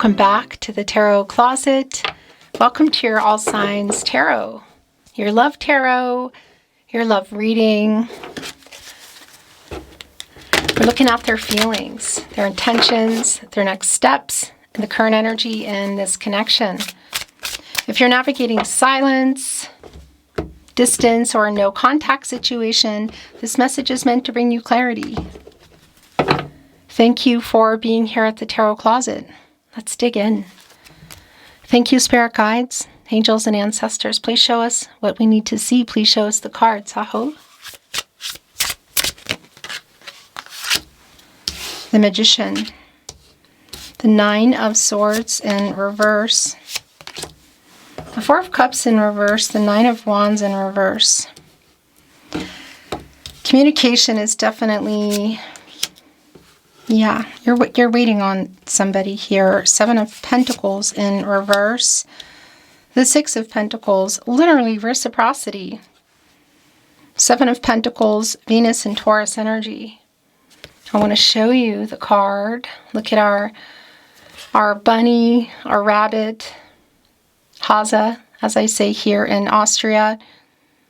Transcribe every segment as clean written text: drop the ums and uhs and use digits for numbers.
Welcome back to the Tarot Closet. Welcome to your All Signs Tarot, your love tarot, your love reading. We're looking at their feelings, their intentions, their next steps, and the current energy in this connection. If you're navigating silence, distance, or a no contact situation, this message is meant to bring you clarity. Thank you for being here at the Tarot Closet. Let's dig in. Thank you, spirit guides, angels, and ancestors. Please show us what we need to see. Please show us the cards. Aho. The Magician. The Nine of Swords in reverse. The Four of Cups in reverse. The Nine of Wands in reverse. Communication is definitely... yeah, you're waiting on somebody here. Seven of Pentacles in reverse. The Six of Pentacles, literally reciprocity. Seven of Pentacles, Venus and Taurus energy. I want to show you the card. Look at our bunny, our rabbit, Hase, as I say here in Austria.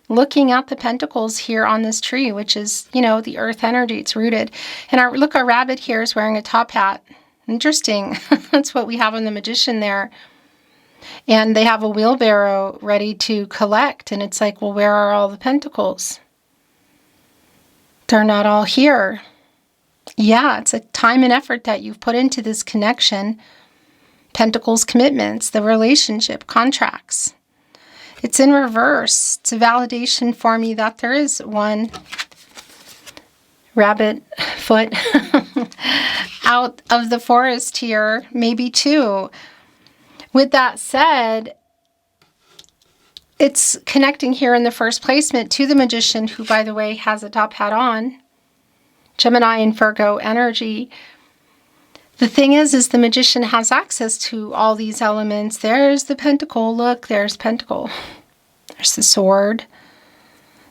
Looking at the pentacles here on this tree, which is, you know, the earth energy. It's rooted. And our rabbit here is wearing a top hat. Interesting. That's what we have on the Magician there. And they have a wheelbarrow ready to collect. And it's like, well, where are all the pentacles? They're not all here. Yeah, it's a time and effort that you've put into this connection. Pentacles, commitments, the relationship, contracts. It's in reverse. It's a validation for me that there is one rabbit foot out of the forest here, maybe two. With that said, it's connecting here in the first placement to the Magician, who, by the way, has a top hat on. Gemini and Virgo energy. The thing is the Magician has access to all these elements. There's the Pentacle. Look, there's Pentacle. There's the Sword,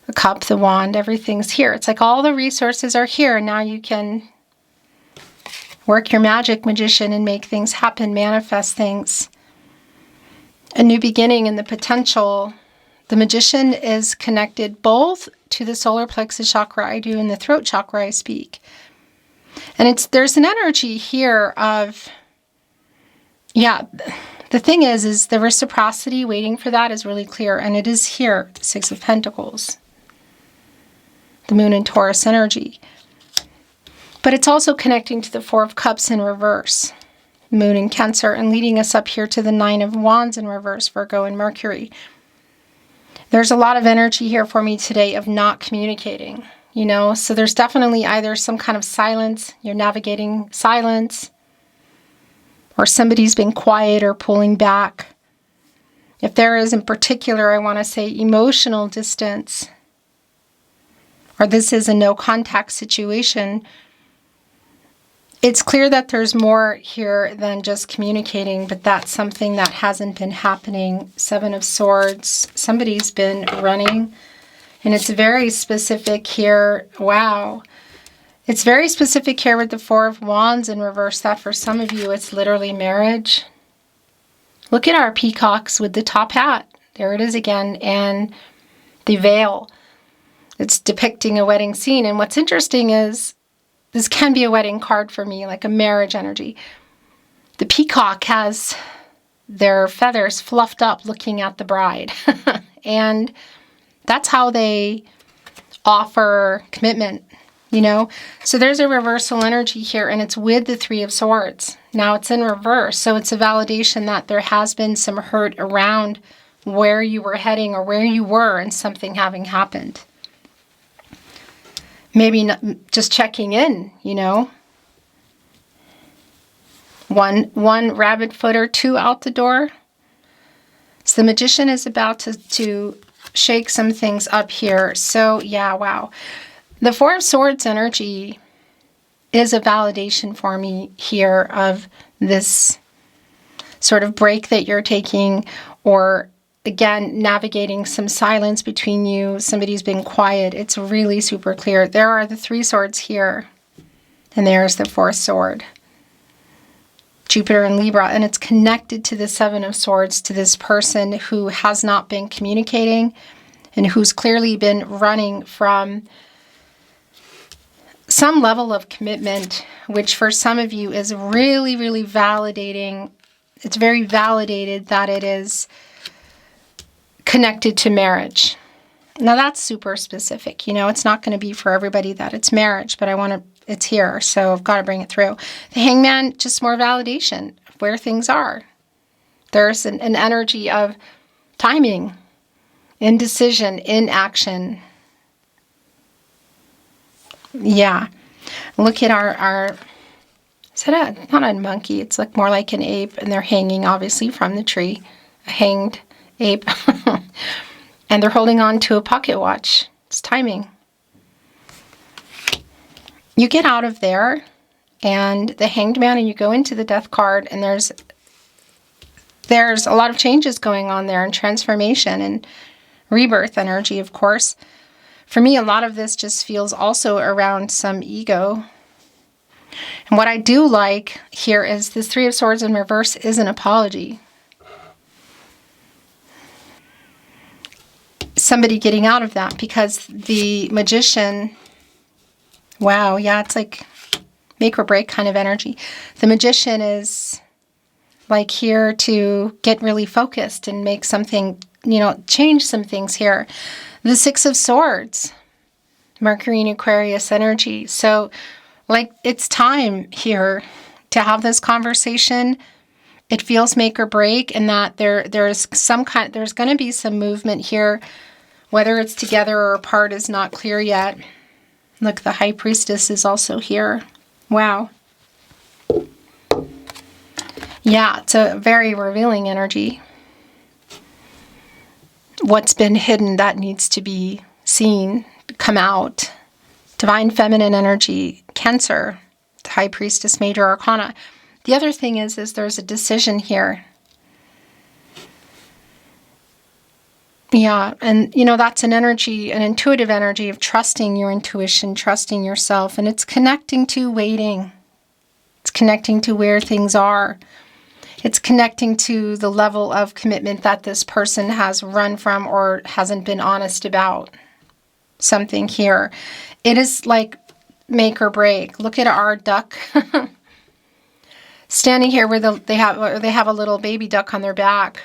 the Cup, the Wand. Everything's here. It's like all the resources are here. Now you can work your magic, Magician, and make things happen, manifest things. A new beginning and the potential. The Magician is connected both to the solar plexus chakra I do and the throat chakra I speak. And there's an energy here of, yeah, the thing is the reciprocity, waiting for that is really clear. And it is here, the Six of Pentacles. The Moon and Taurus energy. But it's also connecting to the Four of Cups in reverse. Moon and Cancer, and leading us up here to the Nine of Wands in reverse, Virgo and Mercury. There's a lot of energy here for me today of not communicating. You know, so there's definitely either some kind of silence, you're navigating silence, or somebody's been quiet or pulling back. If there is in particular, I want to say emotional distance, or this is a no contact situation, it's clear that there's more here than just communicating, but that's something that hasn't been happening. Seven of Swords, somebody's been running. And it's very specific here. Wow. It's very specific here with the Four of Wands in reverse, that for some of you, it's literally marriage. Look at our peacocks with the top hat. There it is again. And the veil. It's depicting a wedding scene. And what's interesting is this can be a wedding card for me, like a marriage energy. The peacock has their feathers fluffed up looking at the bride. And that's how they offer commitment, you know. So there's a reversal energy here, and it's with the Three of Swords. Now it's in reverse, so it's a validation that there has been some hurt around where you were heading or where you were and something having happened. Maybe not, just checking in, you know. One rabbit foot or two out the door. So the Magician is about to shake some things up here. So yeah, wow. The Four of Swords energy is a validation for me here of this sort of break that you're taking, or again, navigating some silence between you. Somebody's been quiet. It's really super clear. There are the Three Swords here, and there's the Fourth Sword. Jupiter in Libra, and it's connected to the Seven of Swords, to this person who has not been communicating and who's clearly been running from some level of commitment, which for some of you is really, really validating. It's very validated that it is connected to marriage. Now that's super specific. You know, it's not going to be for everybody that it's marriage, but it's here, so I've got to bring it through. The Hangman, just more validation of where things are. There's an energy of timing, indecision, inaction. Yeah. Look at our is it not a monkey, it's like more like an ape, and they're hanging obviously from the tree. A hanged ape. And they're holding on to a pocket watch. It's timing. You get out of there and the Hanged Man, and you go into the Death card, and there's a lot of changes going on there, and transformation and rebirth energy, of course. For me, a lot of this just feels also around some ego. And what I do like here is this Three of Swords in reverse is an apology. Somebody getting out of that, because the Magician, wow, yeah, it's like make or break kind of energy. The Magician is like here to get really focused and make something, you know, change some things here. The Six of Swords, Mercury and Aquarius energy. So like it's time here to have this conversation. It feels make or break, and that there's going to be some movement here. Whether it's together or apart is not clear yet. Look, the High Priestess is also here. Wow. Yeah, it's a very revealing energy. What's been hidden, that needs to be seen, come out. Divine Feminine energy, Cancer, the High Priestess, Major Arcana. The other thing is there's a decision here. Yeah, and you know, that's an energy, an intuitive energy of trusting your intuition, trusting yourself, and it's connecting to waiting. It's connecting to where things are. It's connecting to the level of commitment that this person has run from or hasn't been honest about something here. It is like make or break. Look at our duck standing here where they have a little baby duck on their back.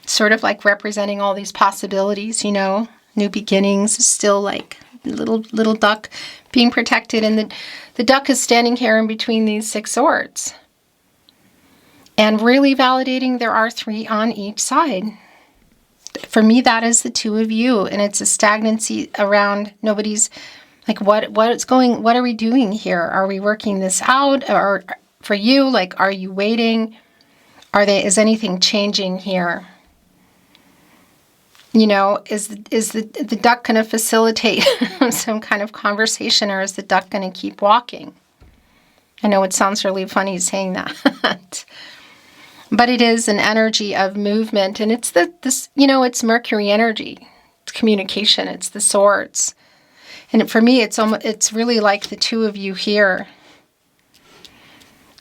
Sort of like representing all these possibilities, you know, new beginnings, still like little duck being protected. And the duck is standing here in between these Six Swords. And really validating there are three on each side. For me, that is the two of you. And it's a stagnancy around nobody's like, what are we doing here? Are we working this out? Or for you, like, are you waiting? Is anything changing here? You know, is the duck going to facilitate some kind of conversation, or is the duck going to keep walking? I know it sounds really funny saying that. But it is an energy of movement, and it's it's Mercury energy. It's communication, it's the swords. And for me, it's really like the two of you here.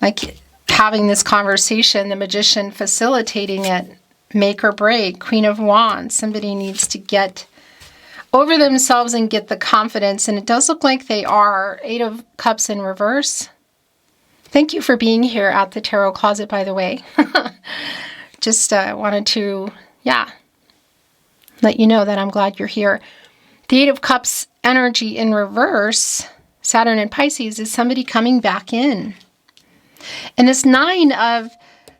Like having this conversation, the Magician facilitating it. Make or break, Queen of Wands. Somebody needs to get over themselves and get the confidence. And it does look like they are. Eight of Cups in reverse. Thank you for being here at the Tarot Closet, by the way. Just wanted to, let you know that I'm glad you're here. The Eight of Cups energy in reverse, Saturn and Pisces, is somebody coming back in. And this Nine of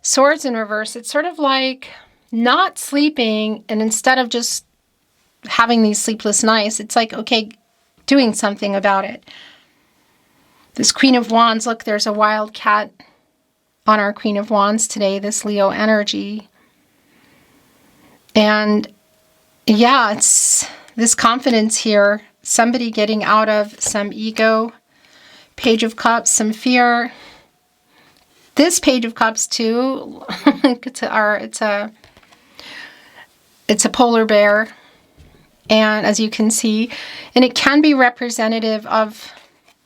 Swords in reverse, it's sort of like not sleeping, and instead of just having these sleepless nights, it's like, okay, doing something about it. This Queen of Wands, look, there's a wild cat on our Queen of Wands today, this Leo energy. And yeah, it's this confidence here, somebody getting out of some ego, Page of Cups, some fear. This Page of Cups too, it's a polar bear, and as you can see, and it can be representative of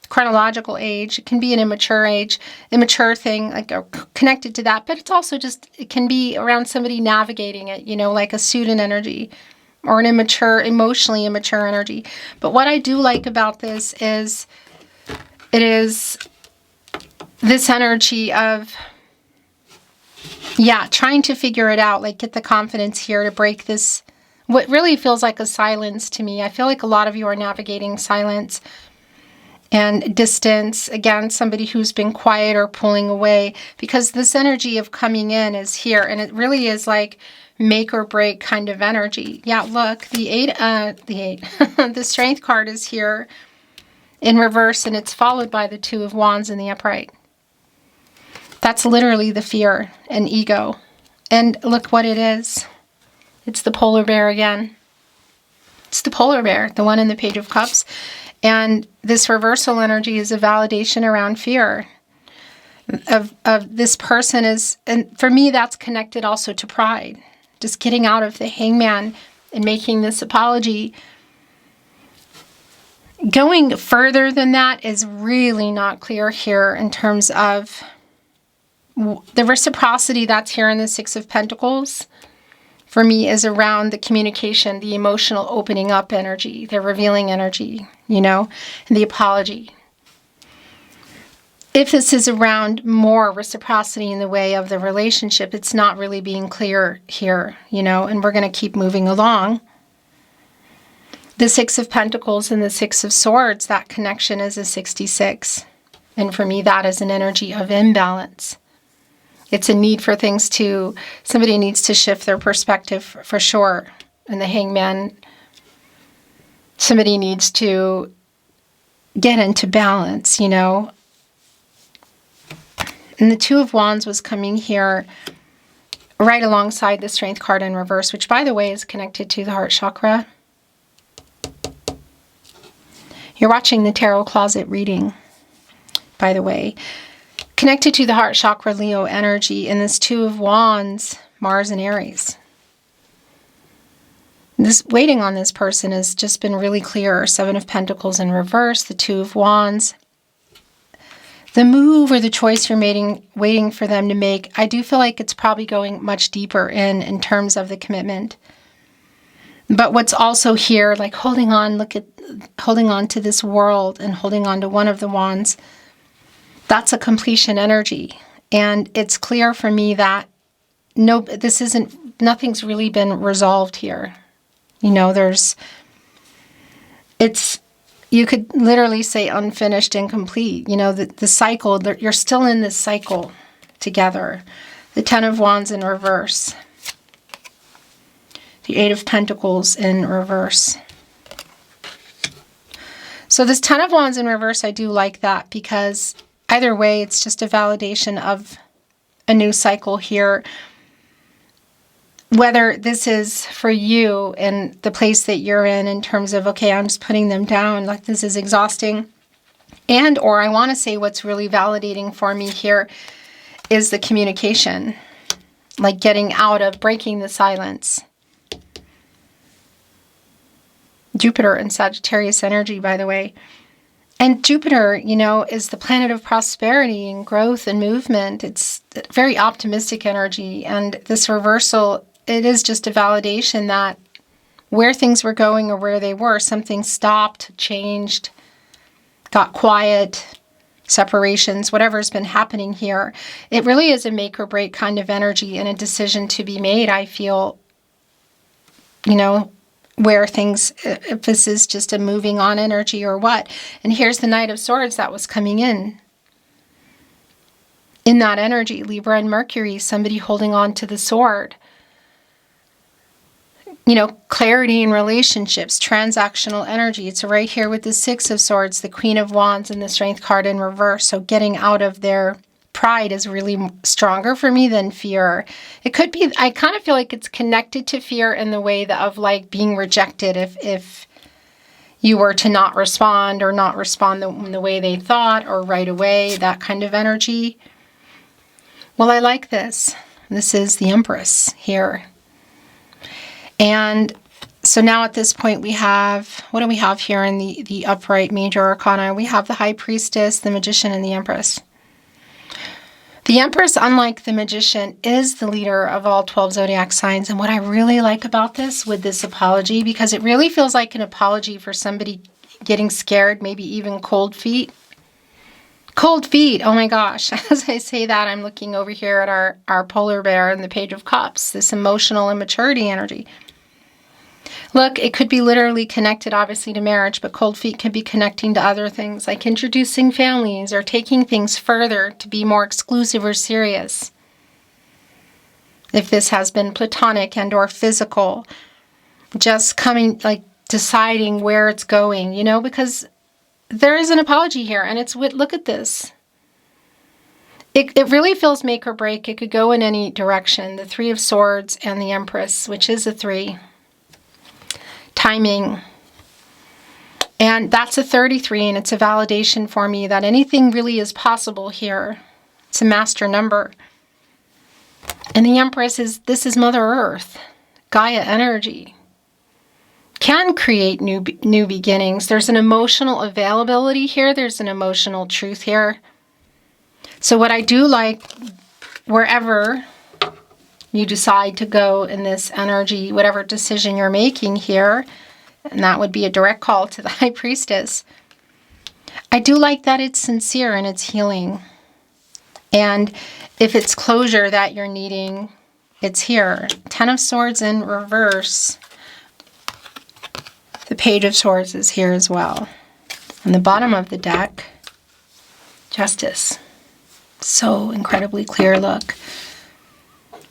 chronological age. It can be an immature thing, like connected to that. But it's also just, it can be around somebody navigating it, like a student energy or an emotionally immature energy. But what I do like about this is it is this energy of, trying to figure it out, like get the confidence here to break this, what really feels like a silence to me. I feel like a lot of you are navigating silence and distance. Again, somebody who's been quiet or pulling away, because this energy of coming in is here, and it really is like make or break kind of energy. Yeah, look, the Strength card is here in reverse, and it's followed by the Two of Wands in the upright. That's literally the fear and ego. And look what it is. It's the polar bear again. It's the polar bear, the one in the Page of Cups. And this reversal energy is a validation around fear of this person is, and for me, that's connected also to pride. Just getting out of the Hangman and making this apology. Going further than that is really not clear here in terms of the reciprocity that's here in the Six of Pentacles. For me, is around the communication, the emotional opening up energy, the revealing energy, and the apology. If this is around more reciprocity in the way of the relationship, it's not really being clear here, and we're going to keep moving along. The Six of Pentacles and the Six of Swords, that connection is a 66. And for me, that is an energy of imbalance. It's a need for things somebody needs to shift their perspective for sure. And the Hangman, somebody needs to get into balance, And the Two of Wands was coming here right alongside the Strength card in reverse, which, by the way, is connected to the heart chakra. You're watching the Tarot Closet reading, by the way. Connected to the heart chakra, Leo energy, and this Two of Wands, Mars and Aries. This waiting on this person has just been really clear. Seven of Pentacles in reverse, the Two of Wands. The move or the choice you're waiting for them to make, I do feel like it's probably going much deeper in terms of the commitment. But what's also here, like holding on to this world and holding on to one of the wands, that's a completion energy. And it's clear for me that nothing's really been resolved here. You could literally say unfinished, incomplete. The cycle, you're still in this cycle together. The Ten of Wands in reverse. The Eight of Pentacles in reverse. So this Ten of Wands in reverse, I do like that, because either way, it's just a validation of a new cycle here. Whether this is for you and the place that you're in terms of, okay, I'm just putting them down, like this is exhausting. Or I want to say what's really validating for me here is the communication. Like getting out of, breaking the silence. Jupiter and Sagittarius energy, by the way. And Jupiter, is the planet of prosperity and growth and movement. It's very optimistic energy. And this reversal, it is just a validation that where things were going or where they were, something stopped, changed, got quiet, separations, whatever's been happening here. It really is a make or break kind of energy and a decision to be made, I feel, where things, if this is just a moving on energy or what. And here's the Knight of Swords that was coming in that energy, Libra and Mercury, somebody holding on to the sword. Clarity in relationships, transactional energy. It's right here with the Six of Swords, the Queen of Wands, and the Strength card in reverse. So getting out of their pride is really stronger for me than fear. It could be, I kind of feel like it's connected to fear in the way of like being rejected if you were to not respond or not respond the way they thought or right away, that kind of energy. Well, I like this. This is the Empress here. And So now at this point we have, what do we have here in the upright major arcana? We have the High Priestess, the Magician, and the Empress. The Empress, unlike the Magician, is the leader of all 12 zodiac signs. And what I really like about this with this apology, because it really feels like an apology for somebody getting scared, maybe even cold feet. Cold feet, oh my gosh. As I say that, I'm looking over here at our polar bear in the Page of Cups, this emotional immaturity energy. Look, it could be literally connected, obviously, to marriage, but cold feet can be connecting to other things, like introducing families or taking things further to be more exclusive or serious. If this has been platonic and or physical, just coming, like deciding where it's going, you know, because there is an apology here, and it's with, look at this. It really feels make or break. It could go in any direction. The Three of Swords and the Empress, which is a 3. Timing. And that's a 33, and it's a validation for me that anything really is possible here. It's a master number. And the Empress this is Mother Earth, Gaia energy. Can create new beginnings. There's an emotional availability here. There's an emotional truth here. So what I do like, wherever you decide to go in this energy, whatever decision you're making here, and that would be a direct call to the High Priestess, I do like that it's sincere and it's healing. And if it's closure that you're needing, it's here. 10 of Swords in reverse. The Page of Swords is here as well. On the bottom of the deck, Justice. So incredibly clear, look.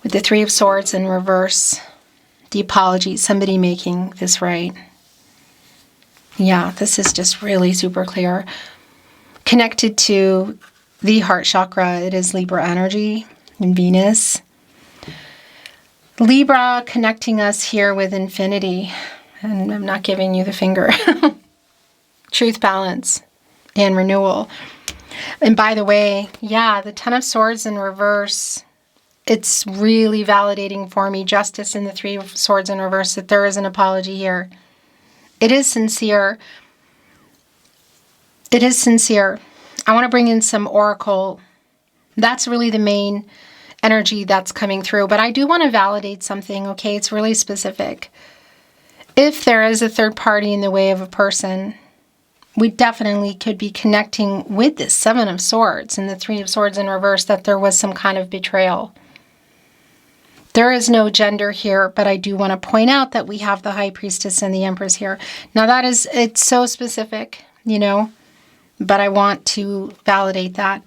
With the Three of Swords in reverse, the apology, somebody making this right. Yeah, this is just really super clear. Connected to the heart chakra, it is Libra energy and Venus. Libra connecting us here with infinity. And I'm not giving you the finger. Truth, balance, and renewal. And by the way, yeah, the 10 of Swords in reverse, it's really validating for me, Justice in the Three of Swords in reverse, that there is an apology here. It is sincere. It is sincere. I want to bring in some oracle. That's really the main energy that's coming through. But I do want to validate something, okay? It's really specific. If there is a third party in the way of a person, we definitely could be connecting with this 7 of Swords and the 3 of Swords in reverse, that there was some kind of betrayal. There is no gender here, but I do want to point out that we have the High Priestess and the Empress here. Now that is, it's so specific, you know, but I want to validate that.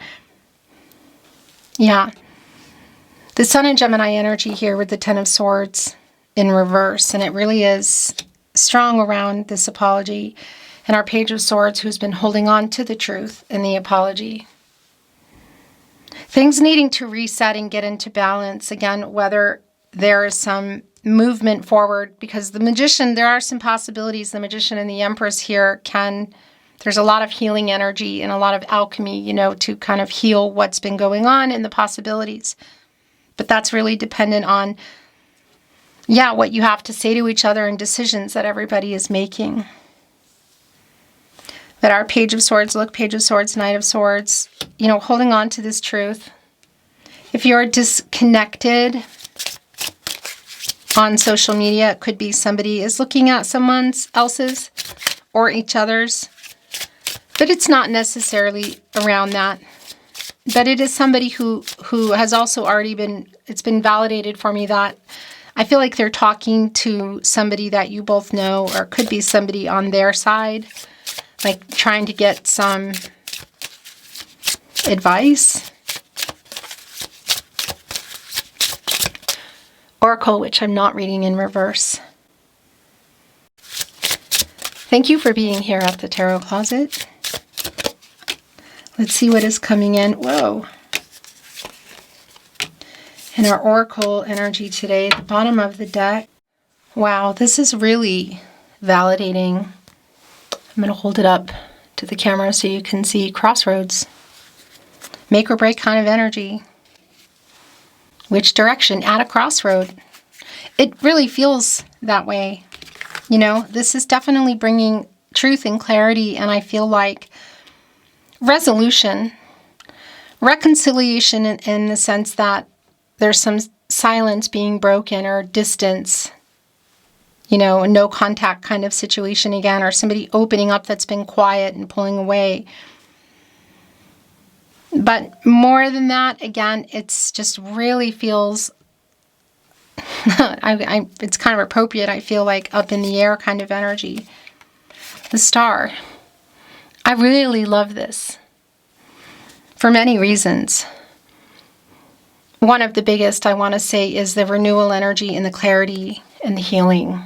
Yeah. The Sun and Gemini energy here with the 10 of Swords in reverse, and it really is strong around this apology. And our Page of Swords, who's been holding on to the truth in the apology. Things needing to reset and get into balance. Again, whether there is some movement forward, because the Magician, there are some possibilities. The Magician and the Empress here there's a lot of healing energy and a lot of alchemy, you know, to kind of heal what's been going on and the possibilities. But that's really dependent on, yeah, what you have to say to each other and decisions that everybody is making. But our Page of Swords, look, Page of Swords, Knight of Swords, you know, holding on to this truth. If you're disconnected on social media, it could be somebody is looking at someone else's or each other's. But it's not necessarily around that. But it is somebody who has also already been, it's been validated for me that I feel like they're talking to somebody that you both know, or it could be somebody on their side, like trying to get some advice. Oracle, which I'm not reading in reverse. Thank you for being here at the Tarot Closet. Let's see what is coming in. Whoa. In our Oracle energy today, the bottom of the deck. Wow, this is really validating. I'm going to hold it up to the camera so you can see crossroads. Make or break kind of energy. Which direction? At a crossroad. It really feels that way. You know, this is definitely bringing truth and clarity, and I feel like resolution, reconciliation in the sense that there's some silence being broken or distance, you know, a no contact kind of situation again, or somebody opening up that's been quiet and pulling away. But more than that, again, it's just really feels, it's kind of appropriate, I feel like, up in the air kind of energy. The Star. I really love this for many reasons. One of the biggest, I want to say, is the renewal energy and the clarity and the healing.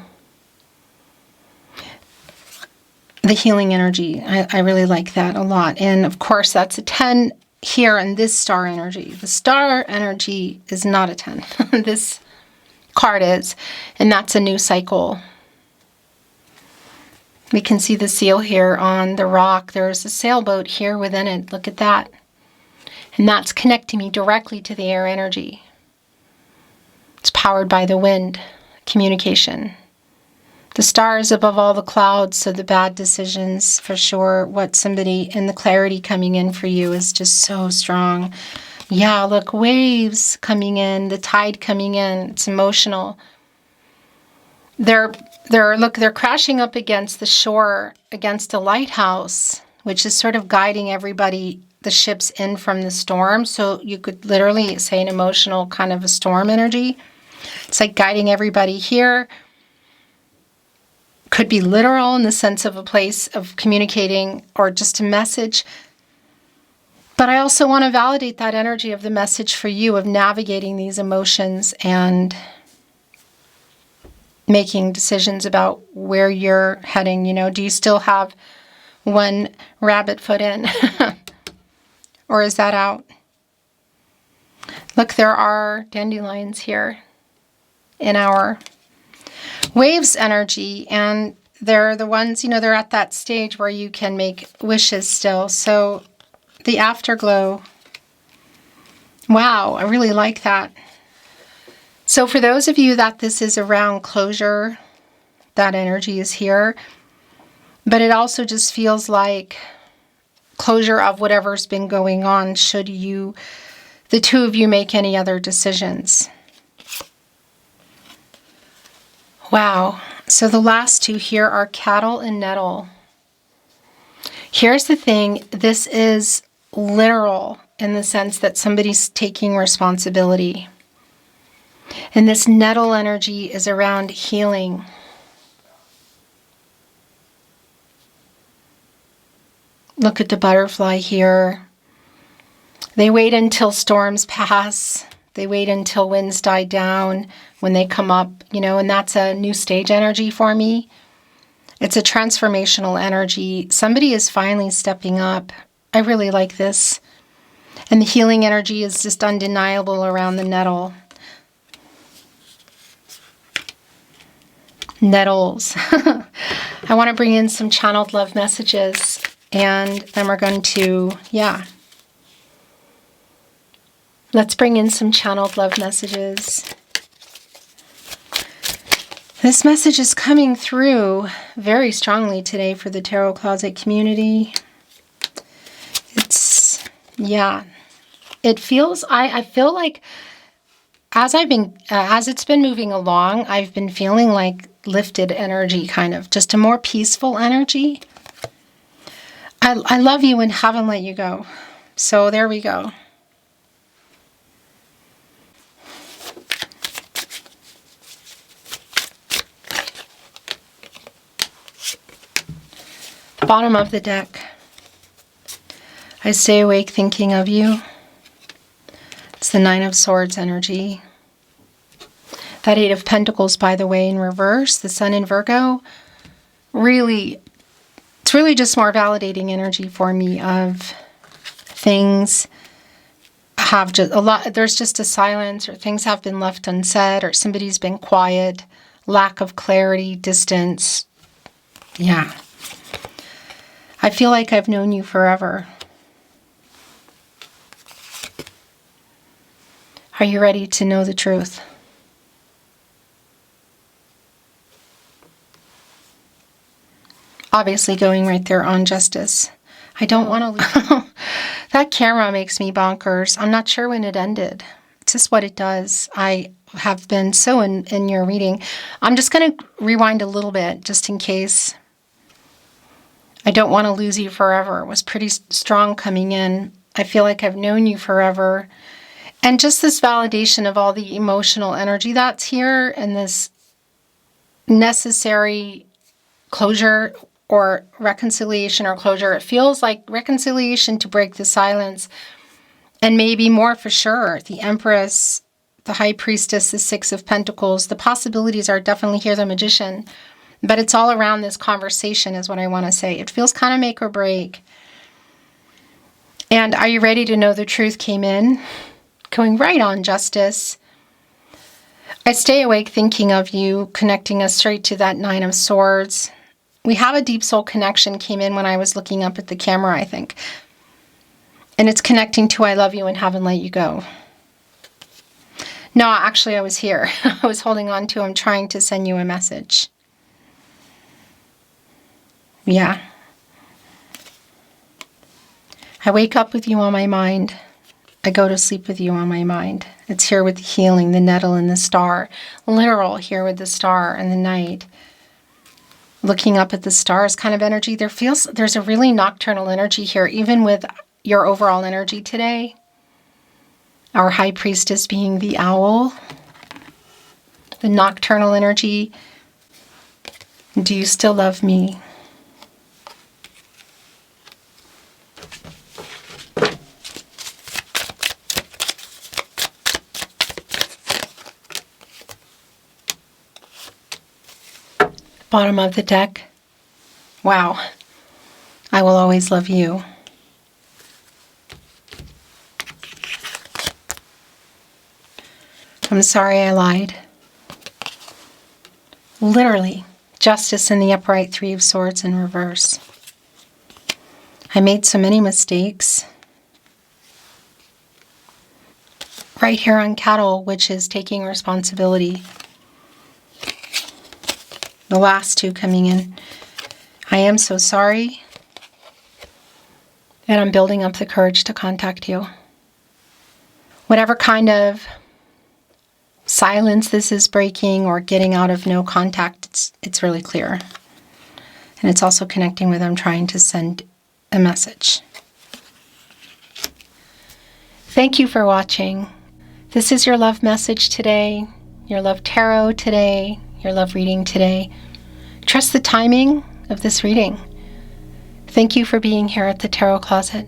The healing energy. I really like that a lot. And of course, that's a 10 here in this star energy. The star energy is not a 10. This card is. And that's a new cycle. We can see the seal here on the rock. There's a sailboat here within it. Look at that. And that's connecting me directly to the air energy. It's powered by the wind, communication. The stars above all the clouds, so the bad decisions, for sure. What somebody, and the clarity coming in for you is just so strong. Yeah, look, waves coming in, the tide coming in. It's emotional. They're crashing up against the shore, against a lighthouse, which is sort of guiding everybody, the ships, in from the storm. So you could literally say an emotional kind of a storm energy. It's like guiding everybody here. Could be literal in the sense of a place of communicating or just a message. But I also want to validate that energy of the message for you of navigating these emotions and making decisions about where you're heading. You know, do you still have one rabbit foot in? Or is that out? Look, there are dandelions here in our waves energy, and they're the ones, you know, they're at that stage where you can make wishes still. So the afterglow, wow, I really like that. So for those of you that this is around closure, that energy is here, but it also just feels like closure of whatever's been going on should you, the two of you, make any other decisions. Wow. So the last two here are cattle and nettle. Here's the thing. This is literal in the sense that somebody's taking responsibility. And this nettle energy is around healing. Look at the butterfly here. They wait until storms pass. They wait until winds die down when they come up, you know, and that's a new stage energy for me. It's a transformational energy. Somebody is finally stepping up. I really like this. And the healing energy is just undeniable around the nettle. Nettles. I want to bring in some channeled love messages, and then we're going to, let's bring in some channeled love messages. This message is coming through very strongly today for the Tarot Closet community. It's, it feels, I feel like as it's been moving along, I've been feeling like lifted energy, kind of just a more peaceful energy. I love you and haven't let you go. So there we go. The bottom of the deck. I stay awake thinking of you. It's the Nine of Swords energy. That Eight of Pentacles, by the way, in reverse, the Sun in Virgo, really, it's really just more validating energy for me of things have just a lot, there's just a silence, or things have been left unsaid, or somebody's been quiet, lack of clarity, distance. Yeah. I feel like I've known you forever. Are you ready to know the truth? Obviously going right there on justice. I don't want to... That camera makes me bonkers. I'm not sure when it ended. It's just what it does. I have been so in your reading. I'm just going to rewind a little bit just in case. I don't want to lose you forever. It was pretty strong coming in. I feel like I've known you forever. And just this validation of all the emotional energy that's here and this necessary closure or reconciliation or closure. It feels like reconciliation to break the silence. And maybe more for sure. The Empress, the High Priestess, the Six of Pentacles. The possibilities are definitely here, the Magician. But it's all around this conversation is what I want to say. It feels kind of make or break. And are you ready to know the truth came in? Going right on justice. I stay awake thinking of you, connecting us straight to that Nine of Swords. We have a deep soul connection came in when I was looking up at the camera, I think. And it's connecting to I love you and haven't let you go. No, actually I was here. I was holding on to him, trying to send you a message. Yeah. I wake up with you on my mind. I go to sleep with you on my mind. It's here with the healing, the nettle and the star. Literal here with the star and the night. Looking up at the stars kind of energy. There's a really nocturnal energy here, even with your overall energy today. Our High Priestess being the owl. The nocturnal energy. Do you still love me? Bottom of the deck. Wow. I will always love you. I'm sorry I lied. Literally. Justice in the upright, Three of Swords in reverse. I made so many mistakes. Right here on cattle, which is taking responsibility. The last two coming in. I am so sorry. And I'm building up the courage to contact you. Whatever kind of silence this is breaking or getting out of no contact, it's really clear. And it's also connecting with I'm trying to send a message. Thank you for watching. This is your love message today, your love tarot today, your love reading today. Trust the timing of this reading. Thank you for being here at the Tarot Closet.